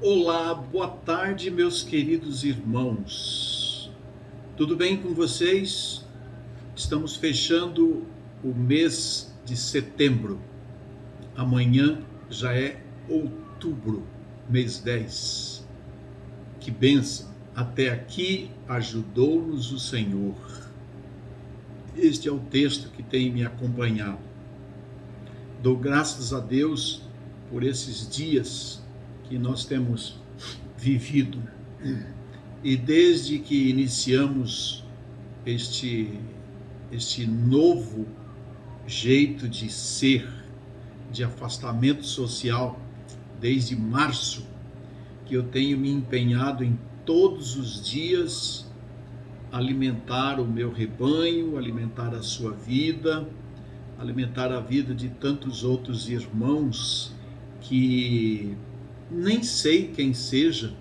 Olá, boa tarde, meus queridos irmãos. Tudo bem com vocês? Estamos fechando o mês de setembro. Amanhã já é outubro, mês 10. Que bênção! Até aqui ajudou-nos o Senhor. Este é o texto que tem me acompanhado. Dou graças a Deus por esses dias que nós temos vivido. E desde que iniciamos este novo jeito de ser, de afastamento social, desde março, que eu tenho me empenhado em todos os dias alimentar o meu rebanho, alimentar a sua vida, alimentar a vida de tantos outros irmãos que nem sei quem seja,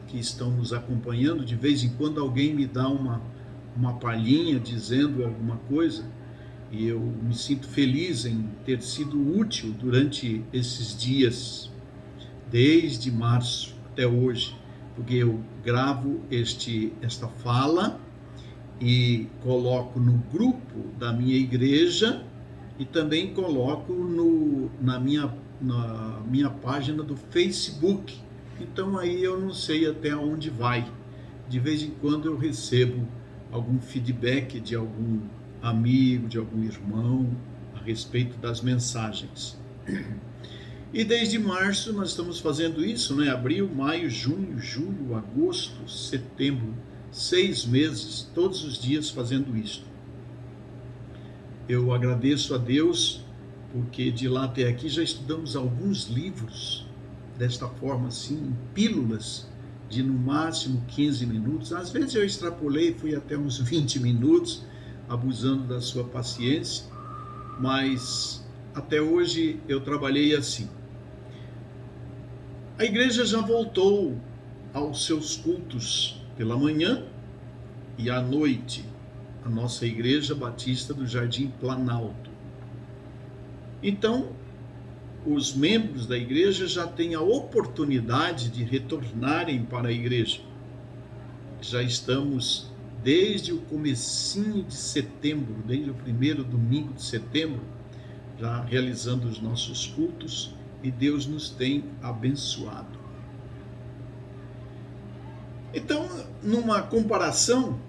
que estão nos acompanhando. De vez em quando alguém me dá uma palhinha dizendo alguma coisa, e eu me sinto feliz em ter sido útil durante esses dias, desde março até hoje, porque eu gravo esta fala e coloco no grupo da minha igreja e também coloco na minha página do Facebook. Então aí eu não sei até onde vai. De vez em quando eu recebo algum feedback de algum amigo, de algum irmão, a respeito das mensagens. E desde março nós estamos fazendo isso, né? Abril, maio, junho, julho, agosto, setembro, 6 meses, todos os dias fazendo isso. Eu agradeço a Deus, porque de lá até aqui já estudamos alguns livros, desta forma assim, em pílulas de no máximo 15 minutos. Às vezes eu extrapolei, fui até uns 20 minutos, abusando da sua paciência, mas até hoje eu trabalhei assim. A igreja já voltou aos seus cultos pela manhã e à noite, a nossa Igreja Batista do Jardim Planalto. Então, os membros da igreja já têm a oportunidade de retornarem para a igreja. Já estamos desde o comecinho de setembro, desde o primeiro domingo de setembro, já realizando os nossos cultos, e Deus nos tem abençoado. Então, numa comparação,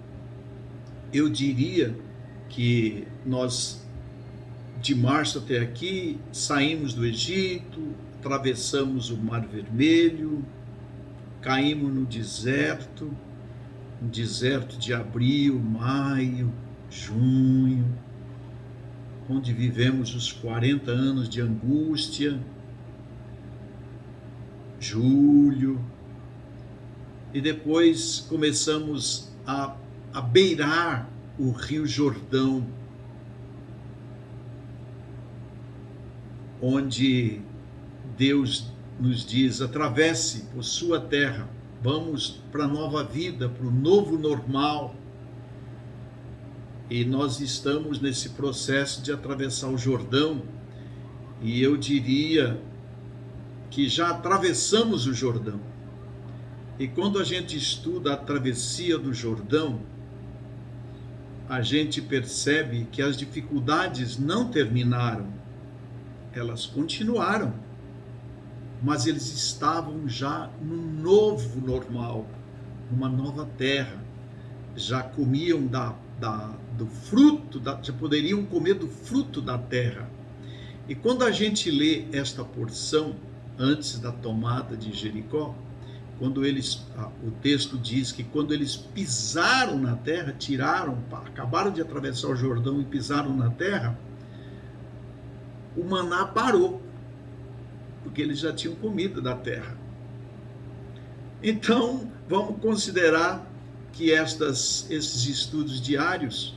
eu diria que nós, de março até aqui, saímos do Egito, atravessamos o Mar Vermelho, caímos no deserto de abril, maio, junho, onde vivemos os 40 anos de angústia, julho, e depois começamos a beirar o Rio Jordão, onde Deus nos diz: atravesse por sua terra, vamos para a nova vida, para o novo normal. E nós estamos nesse processo de atravessar o Jordão, e eu diria que já atravessamos o Jordão. E quando a gente estuda a travessia do Jordão, a gente percebe que as dificuldades não terminaram, elas continuaram, mas eles estavam já num novo normal, numa nova terra, já comiam do fruto, já poderiam comer do fruto da terra. E quando a gente lê esta porção, antes da tomada de Jericó, o texto diz que quando eles pisaram na terra, acabaram de atravessar o Jordão e pisaram na terra, o maná parou, porque eles já tinham comido da terra. Então, vamos considerar que esses estudos diários,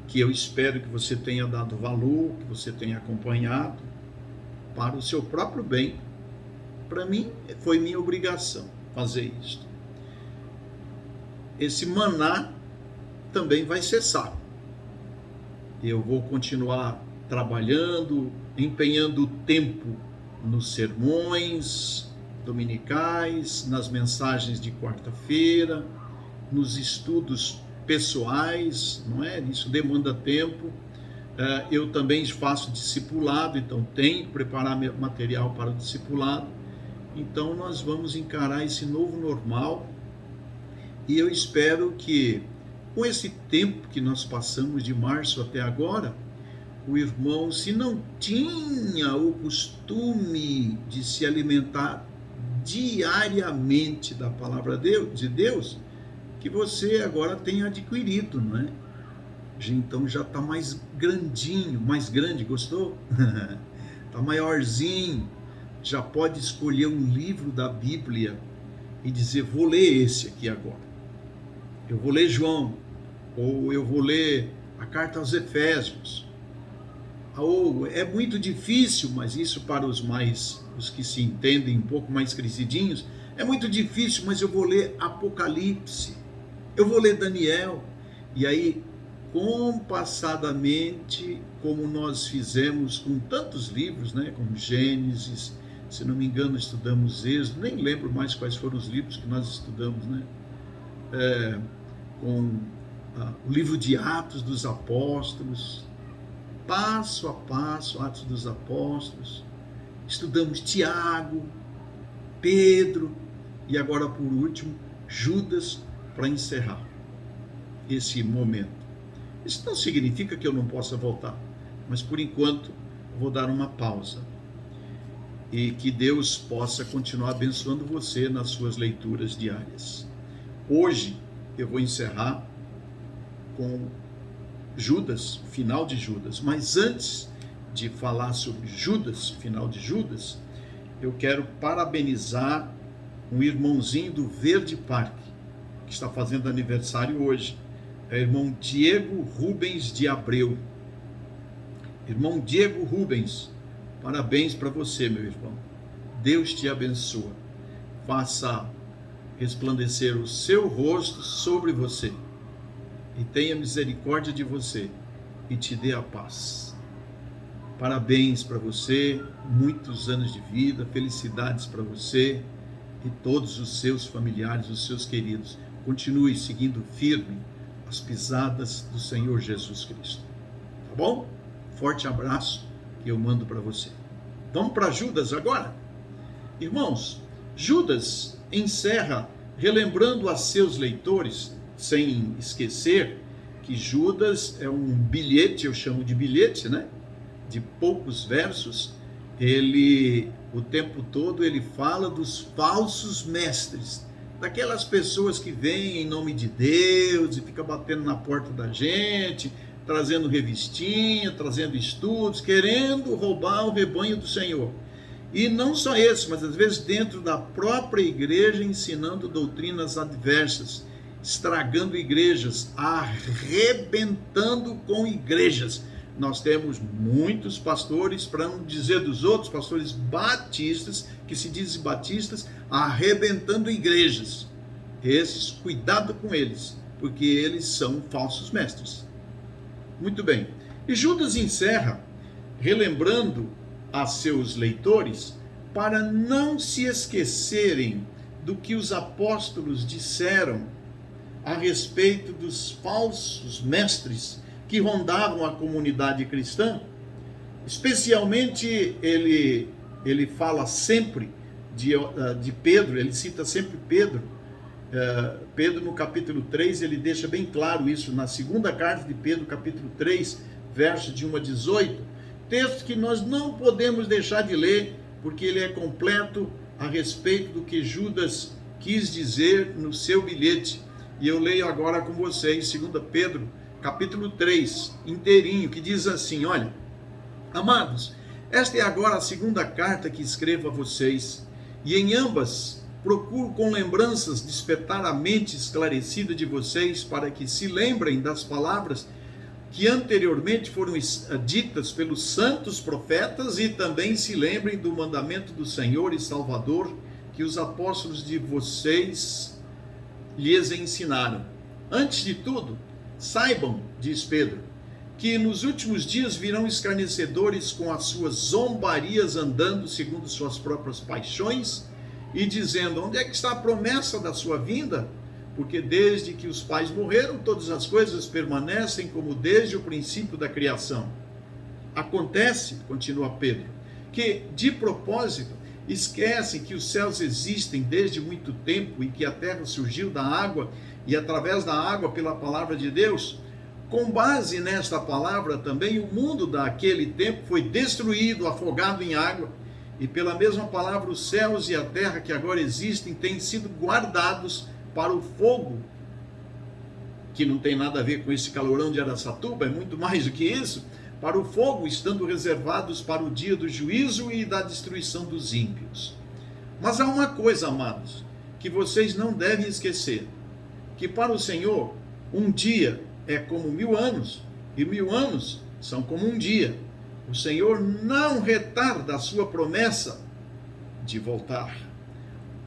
que eu espero que você tenha dado valor, que você tenha acompanhado, para o seu próprio bem. Para mim, foi minha obrigação fazer isso. Esse maná também vai cessar. Eu vou continuar trabalhando, empenhando o tempo nos sermões, dominicais, nas mensagens de quarta-feira, nos estudos pessoais, não é? Isso demanda tempo. Eu também faço discipulado, então tenho que preparar material para o discipulado. Então nós vamos encarar esse novo normal e eu espero que com esse tempo que nós passamos de março até agora, o irmão, se não tinha o costume de se alimentar diariamente da palavra de Deus, que você agora tenha adquirido, não é? Então já está mais grandinho, mais grande, gostou? Está maiorzinho, já pode escolher um livro da Bíblia e dizer, vou ler esse aqui agora. Eu vou ler João, ou eu vou ler a carta aos Efésios. Ou é muito difícil, mas isso para os que se entendem um pouco mais crescidinhos, é muito difícil, mas eu vou ler Apocalipse, eu vou ler Daniel. E aí, compassadamente, como nós fizemos com tantos livros, né, como Gênesis, se não me engano estudamos Êxodo, nem lembro mais quais foram os livros que nós estudamos, né, com o livro de Atos dos Apóstolos, passo a passo, Atos dos Apóstolos, estudamos Tiago, Pedro e agora por último Judas, para encerrar esse momento. Isso não significa que eu não possa voltar, mas por enquanto vou dar uma pausa e que Deus possa continuar abençoando você nas suas leituras diárias. Hoje eu vou encerrar com Judas, final de Judas, mas antes de falar sobre Judas, final de Judas, eu quero parabenizar um irmãozinho do Verde Parque, que está fazendo aniversário hoje, é o irmão Diego Rubens de Abreu. Irmão Diego Rubens, parabéns para você, meu irmão. Deus te abençoa. Faça resplandecer o seu rosto sobre você e tenha misericórdia de você e te dê a paz. Parabéns para você, muitos anos de vida, felicidades para você e todos os seus familiares, os seus queridos. Continue seguindo firme as pisadas do Senhor Jesus Cristo. Tá bom? Forte abraço que eu mando para você. Vamos para Judas agora? Irmãos, Judas encerra relembrando a seus leitores, sem esquecer que Judas é um bilhete, eu chamo de bilhete, né? De poucos versos. Ele, o tempo todo, ele fala dos falsos mestres, daquelas pessoas que vêm em nome de Deus e ficam batendo na porta da gente, trazendo revistinha, trazendo estudos, querendo roubar o rebanho do Senhor. E não só esse, mas às vezes dentro da própria igreja ensinando doutrinas adversas, estragando igrejas, arrebentando com igrejas. Nós temos muitos pastores, para não dizer dos outros, pastores batistas, que se dizem batistas, arrebentando igrejas. Esses, cuidado com eles, porque eles são falsos mestres. Muito bem. E Judas encerra, relembrando a seus leitores, para não se esquecerem do que os apóstolos disseram a respeito dos falsos mestres que rondavam a comunidade cristã. Especialmente ele fala sempre de Pedro, ele cita sempre Pedro. Pedro no capítulo 3, ele deixa bem claro isso, na segunda carta de Pedro, capítulo 3, verso de 1 a 18, texto que nós não podemos deixar de ler, porque ele é completo a respeito do que Judas quis dizer no seu bilhete. E eu leio agora com vocês, 2 Pedro, capítulo 3, inteirinho, que diz assim, olha, amados, esta é agora a segunda carta que escrevo a vocês, e em ambas procuro com lembranças despertar a mente esclarecida de vocês, para que se lembrem das palavras que anteriormente foram ditas pelos santos profetas, e também se lembrem do mandamento do Senhor e Salvador, que os apóstolos de vocês lhes ensinaram. Antes de tudo, saibam, diz Pedro, que nos últimos dias virão escarnecedores com as suas zombarias, andando segundo suas próprias paixões, e dizendo: onde é que está a promessa da sua vinda? Porque desde que os pais morreram, todas as coisas permanecem como desde o princípio da criação. Acontece, continua Pedro, que de propósito esquecem que os céus existem desde muito tempo e que a terra surgiu da água e através da água pela palavra de Deus. Com base nesta palavra também o mundo daquele tempo foi destruído, afogado em água, e pela mesma palavra os céus e a terra que agora existem têm sido guardados para o fogo, que não tem nada a ver com esse calorão de Araçatuba, é muito mais do que isso, para o fogo, estando reservados para o dia do juízo e da destruição dos ímpios. Mas há uma coisa, amados, que vocês não devem esquecer, que para o Senhor um dia é como 1000 anos, e 1000 anos são como um dia. O Senhor não retarda a sua promessa de voltar,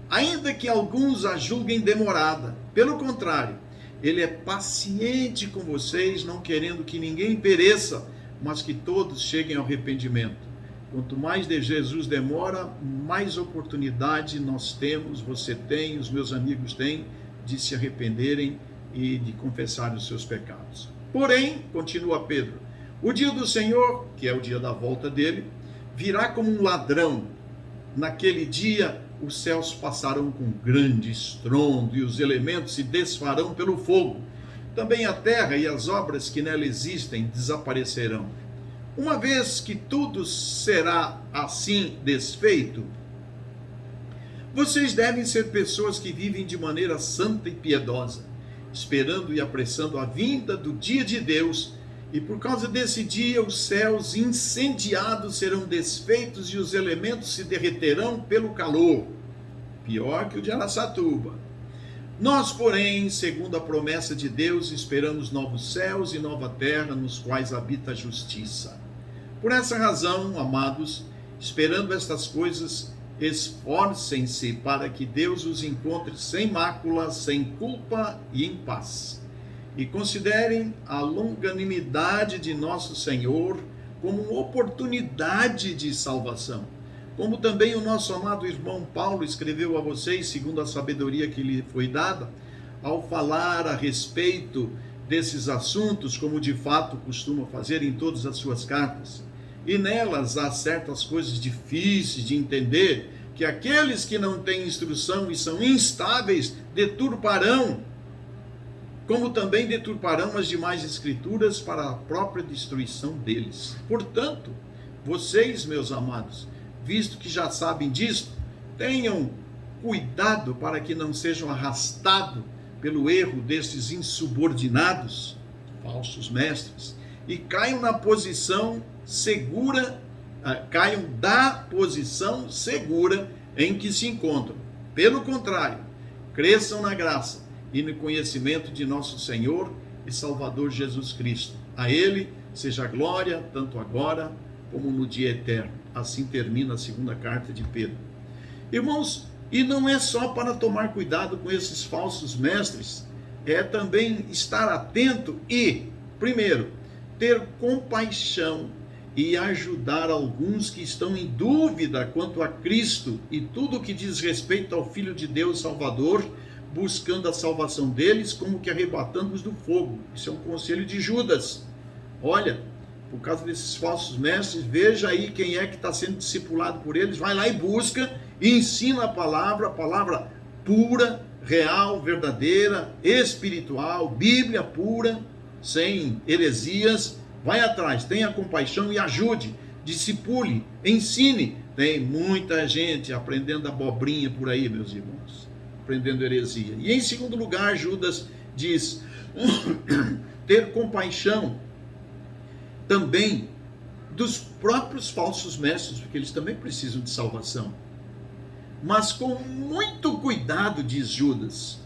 ainda que alguns a julguem demorada. Pelo contrário, Ele é paciente com vocês, não querendo que ninguém pereça, mas que todos cheguem ao arrependimento. Quanto mais de Jesus demora, mais oportunidade nós temos, você tem, os meus amigos têm, de se arrependerem e de confessarem os seus pecados. Porém, continua Pedro, o dia do Senhor, que é o dia da volta dele, virá como um ladrão. Naquele dia, os céus passarão com grande estrondo e os elementos se desfarão pelo fogo. Também a terra e as obras que nela existem desaparecerão. Uma vez que tudo será assim desfeito, vocês devem ser pessoas que vivem de maneira santa e piedosa, esperando e apressando a vinda do dia de Deus, e por causa desse dia os céus incendiados serão desfeitos e os elementos se derreterão pelo calor, pior que o de Araçatuba. Nós, porém, segundo a promessa de Deus, esperamos novos céus e nova terra, nos quais habita a justiça. Por essa razão, amados, esperando estas coisas, esforcem-se para que Deus os encontre sem mácula, sem culpa e em paz. E considerem a longanimidade de nosso Senhor como uma oportunidade de salvação. Como também o nosso amado irmão Paulo escreveu a vocês, segundo a sabedoria que lhe foi dada, ao falar a respeito desses assuntos, como de fato costuma fazer em todas as suas cartas. E nelas há certas coisas difíceis de entender, que aqueles que não têm instrução e são instáveis deturparão, como também deturparão as demais escrituras para a própria destruição deles. Portanto, vocês, meus amados, visto que já sabem disto, tenham cuidado para que não sejam arrastados pelo erro destes insubordinados, falsos mestres, e caiam na posição segura, caiam da posição segura em que se encontram. Pelo contrário, cresçam na graça e no conhecimento de nosso Senhor e Salvador Jesus Cristo. A Ele seja glória, tanto agora como no dia eterno. Assim termina a segunda carta de Pedro. Irmãos, e não é só para tomar cuidado com esses falsos mestres, é também estar atento e, primeiro, ter compaixão e ajudar alguns que estão em dúvida quanto a Cristo e tudo que diz respeito ao Filho de Deus Salvador, buscando a salvação deles, como que arrebatando-os do fogo. Isso é um conselho de Judas. Olha, por causa desses falsos mestres, veja aí quem é que está sendo discipulado por eles, vai lá e busca, e ensina a palavra pura, real, verdadeira, espiritual, Bíblia pura, sem heresias. Vai atrás, tenha compaixão e ajude, discipule, ensine. Tem muita gente aprendendo abobrinha por aí, meus irmãos, aprendendo heresia. E em segundo lugar, Judas diz, ter compaixão também dos próprios falsos mestres, porque eles também precisam de salvação. Mas com muito cuidado, diz Judas,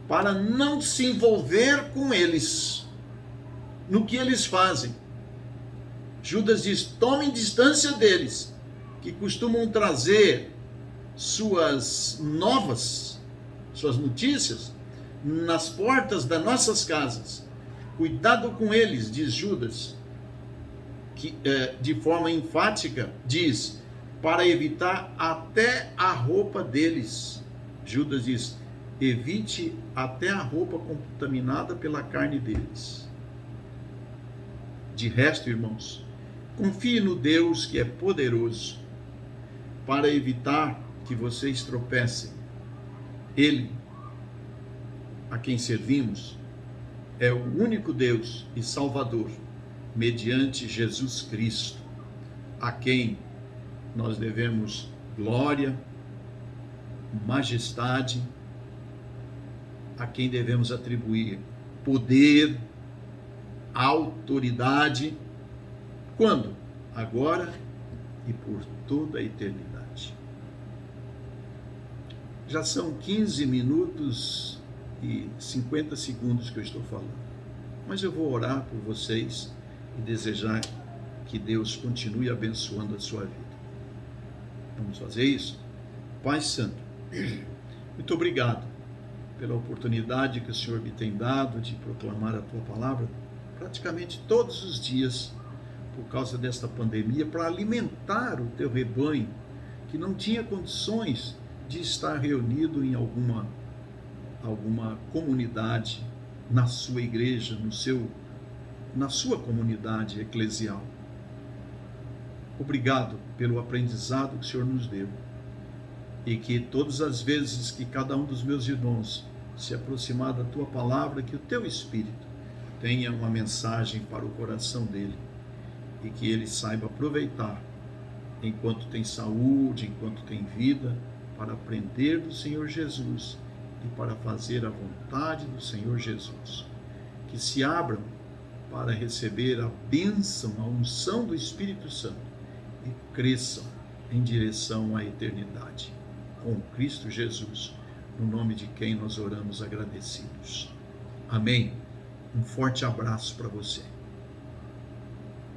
para não se envolver com eles, no que eles fazem. Judas diz, tomem distância deles, que costumam trazer suas notícias, nas portas das nossas casas. Cuidado com eles, diz Judas, que de forma enfática diz, para evitar até a roupa deles. Judas diz: evite até a roupa contaminada pela carne deles. De resto, irmãos, confie no Deus que é poderoso para evitar que vocês tropecem. Ele, a quem servimos, é o único Deus e Salvador, mediante Jesus Cristo, a quem nós devemos glória, majestade, a quem devemos atribuir poder, autoridade. Quando? Agora e por toda a eternidade. Já são 15 minutos e 50 segundos que eu estou falando, mas eu vou orar por vocês e desejar que Deus continue abençoando a sua vida. Vamos fazer isso? Pai Santo, muito obrigado pela oportunidade que o Senhor me tem dado de proclamar a Tua palavra praticamente todos os dias, por causa desta pandemia, para alimentar o Teu rebanho, que não tinha condições de estar reunido em alguma comunidade, na sua igreja, na sua comunidade eclesial. Obrigado pelo aprendizado que o Senhor nos deu, e que todas as vezes que cada um dos meus irmãos se aproximar da Tua palavra, que o Teu Espírito tenha uma mensagem para o coração dele, e que ele saiba aproveitar, enquanto tem saúde, enquanto tem vida, para aprender do Senhor Jesus e para fazer a vontade do Senhor Jesus. Que se abram para receber a bênção, a unção do Espírito Santo e cresçam em direção à eternidade. Com Cristo Jesus, no nome de quem nós oramos agradecidos. Amém. Um forte abraço para você.